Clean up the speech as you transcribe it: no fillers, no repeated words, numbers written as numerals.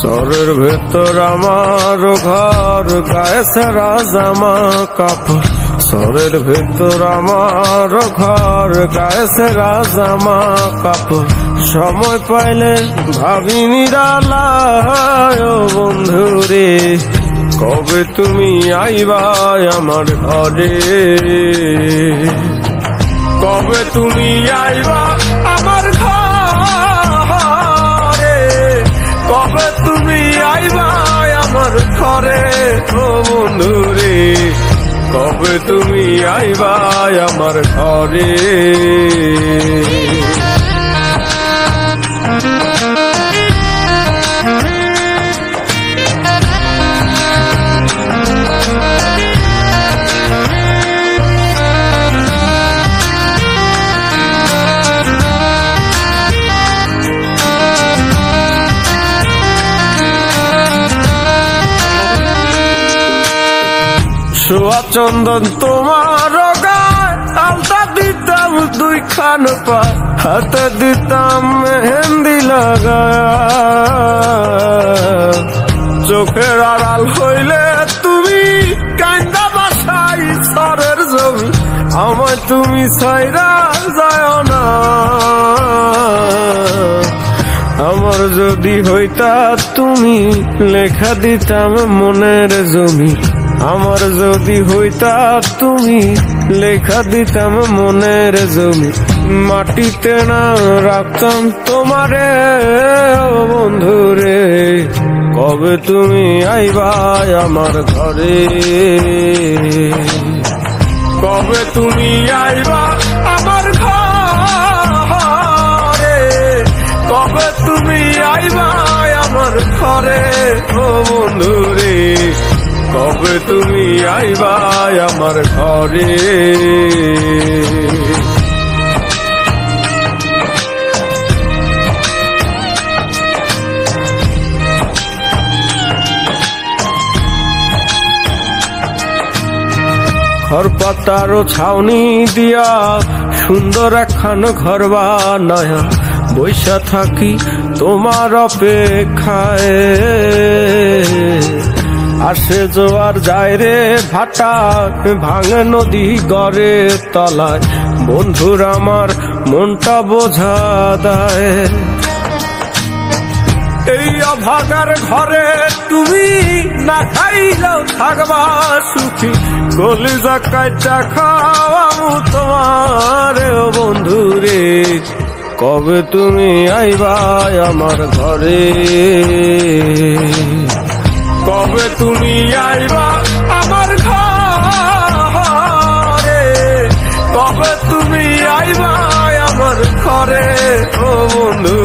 ঘরের ভেতর আমার ঘর, গায়ে সেরা জামা কাপড়। ঘরের ভেতর আমার ঘর, গায়ে সেরা জামা কাপড়। সময় পাইলে ভাবি নিরালায় ও বন্ধুরে, কবে তুমি আইবা আমার ঘরে? কবে তুমি আইবা আমার ঘরে? কবে তুমি আইবা আমার ঘরে ও বন্ধুরে? কবে তুমি আইবা আমার ঘরে? সোয়া চন্দন তোমার গায়, আলতা দিতাম 2 খান পায়, হাতে দিতাম মেহেন্দি লাগায়। চোখের আড়াল হইলে তুমি কান্দা বাসাই সরের জমি, আমায় তুমি ছাইরা যায় না। আমার যদি হইতা তুমি লেখা দিতাম মনের জমি, আমার যদি হইতা তুমি লেখা দিতাম মনের জমি। মাটিতে না রাখতাম তোমারে ও বন্ধুরে, কবে তুমি আইবা আমার ঘরে? কবে তুমি আইবা আমার ঘরে? কবে তুমি আইবা আমার ঘরে ও বন্ধুরে? কবে তুমি আইবা আমার ঘরে? খড়পাতারও ছাউনি দিয়া সুন্দর একখান ঘর বানায়া, বৈশা থাকি তোমার অপেক্ষায়। আসে জোয়ার যায় রে ভাটা, ভাঙে নদী গড়ে তলায়, বন্ধুর আমার মনটা বোঝা দেয়। এই অভাগার ঘরে তুমি না খাইলেও থাকবা সুখী, কলিজা কাইটা খাওয়াবো তোমার ও বন্ধুরে। কবে তুমি আইবা আমার ঘরে? কবে তুমি আইবা আমার ঘরে? কবে তুমি আইবা আমার ঘরে ও বন্ধু?